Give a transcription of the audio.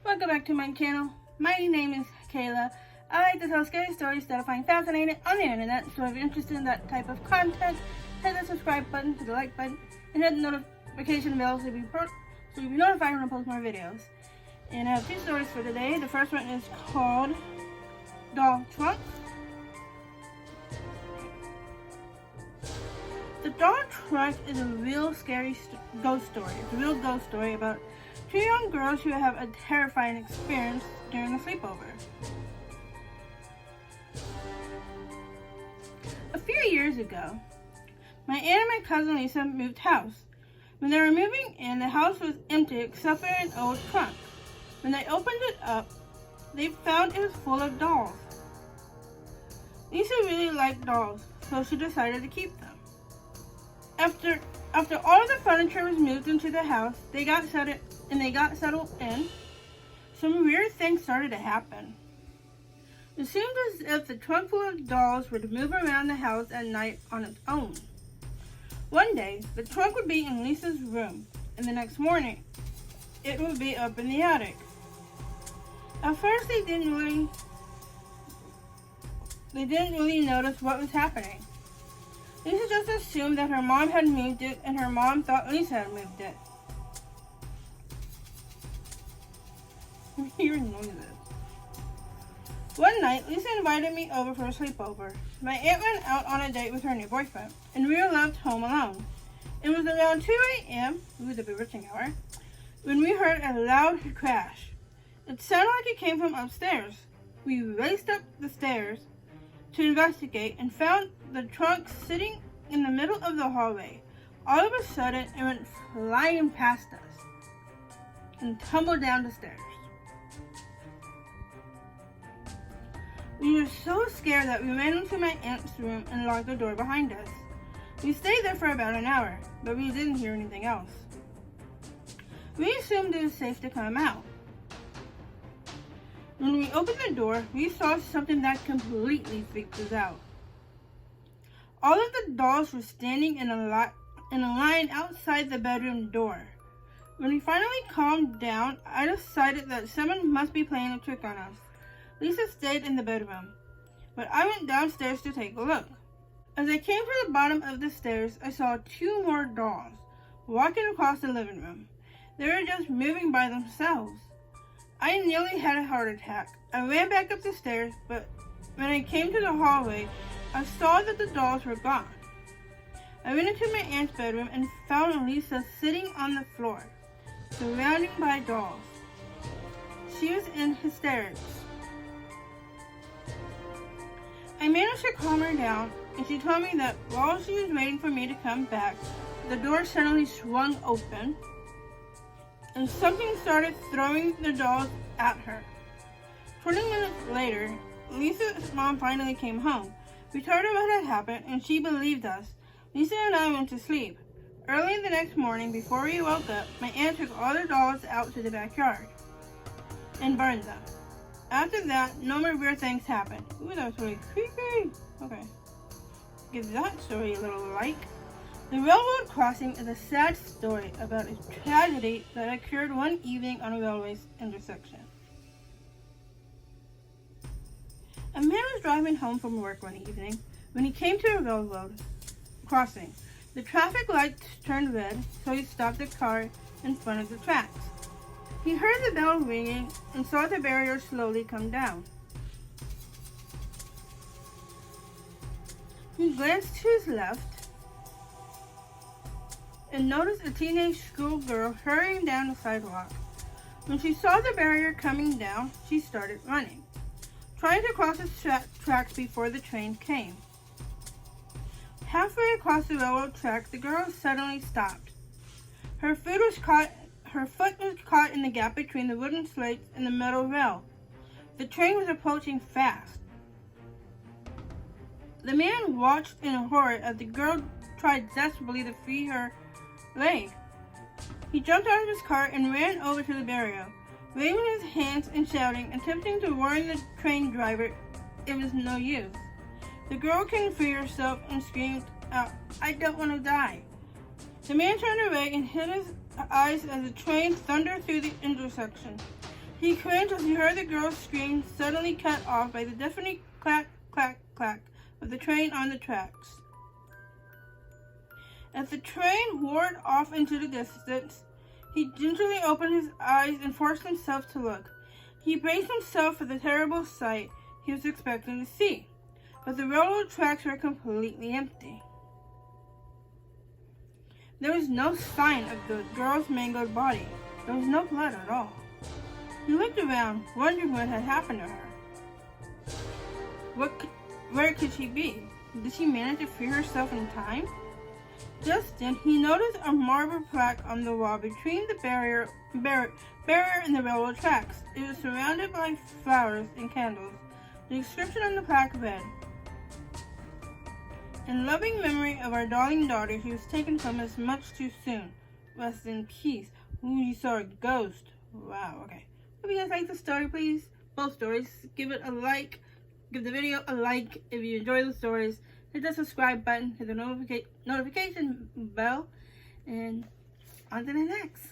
Welcome back to my channel. My name is Kayla. I like to tell scary stories that I find fascinating on the internet, so if you're interested in that type of content, hit the subscribe button, hit the like button, and hit the notification bell so you'll be notified when I post more videos. And I have two stories for today. The first one is called Doll Trunks. The doll trunk is a real scary ghost story. It's a real ghost story about two young girls who have a terrifying experience during a sleepover. A few years ago, my aunt and my cousin Lisa moved house. When they were moving in, the house was empty except for an old trunk. When they opened it up, they found it was full of dolls. Lisa really liked dolls, so she decided to keep them. After all of the furniture was moved into the house, they got settled in, some weird things started to happen. It seemed as if the trunk full of dolls would move around the house at night on its own. One day, the trunk would be in Lisa's room, and the next morning, it would be up in the attic. At first, they didn't really notice what was happening. Lisa just assumed that her mom had moved it, and her mom thought Lisa had moved it. I'm hearing noises. One night, Lisa invited me over for a sleepover. My aunt went out on a date with her new boyfriend, and we were left home alone. It was around 2 a.m., the bewitching hour, when we heard a loud crash. It sounded like it came from upstairs. We raced up the stairs to investigate and found the trunk sitting in the middle of the hallway. All of a sudden, it went flying past us and tumbled down the stairs. We were so scared that we ran into my aunt's room and locked the door behind us. We stayed there for about an hour, but we didn't hear anything else. We assumed it was safe to come out. When we opened the door, we saw something that completely freaked us out. All of the dolls were standing in a line outside the bedroom door. When we finally calmed down, I decided that someone must be playing a trick on us. Lisa stayed in the bedroom, but I went downstairs to take a look. As I came to the bottom of the stairs, I saw two more dolls walking across the living room. They were just moving by themselves. I nearly had a heart attack. I ran back up the stairs, but when I came to the hallway, I saw that the dolls were gone. I went into my aunt's bedroom and found Lisa sitting on the floor, surrounded by dolls. She was in hysterics. I managed to calm her down, and she told me that while she was waiting for me to come back, the door suddenly swung open, and something started throwing the dolls at her. 20 minutes later, Lisa's mom finally came home. We told her what had happened, and she believed us. Lisa and I went to sleep. Early the next morning, before we woke up, my aunt took all the dolls out to the backyard and burned them. After that, no more weird things happened. Ooh, that was really creepy. Okay. Give that story a little like. The railroad crossing is a sad story about a tragedy that occurred one evening on a railway intersection. A man was driving home from work one evening when he came to a railroad crossing. The traffic lights turned red, so he stopped the car in front of the tracks. He heard the bell ringing and saw the barrier slowly come down. He glanced to his left and noticed a teenage schoolgirl hurrying down the sidewalk. When she saw the barrier coming down, she started running, trying to cross the tracks before the train came. Halfway across the railroad track, the girl suddenly stopped. Her foot was caught in the gap between the wooden slates and the metal rail. The train was approaching fast. The man watched in horror as the girl tried desperately to free her leg. He jumped out of his car and ran over to the barrier, waving his hands and shouting, attempting to warn the train driver it was no use. The girl couldn't free herself and screamed out, "I don't want to die." The man turned away and hid his eyes as the train thundered through the intersection. He cringed as he heard the girl's scream suddenly cut off by the deafening clack, clack, clack of the train on the tracks. As the train roared off into the distance, he gingerly opened his eyes and forced himself to look. He braced himself for the terrible sight he was expecting to see, but the railroad tracks were completely empty. There was no sign of the girl's mangled body. There was no blood at all. He looked around, wondering what had happened to her. Where could she be? Did she manage to free herself in time? Just then, he noticed a marble plaque on the wall between the barrier and the railroad tracks. It was surrounded by flowers and candles. The inscription on the plaque read, "In loving memory of our darling daughter, she was taken from us much too soon. Rest in peace." Ooh, you saw a ghost. Wow, okay. Hope you guys like the story, please. Both stories. Give it a like. Give the video a like if you enjoy the stories. Hit the subscribe button. Hit the notification bell. And on to the next.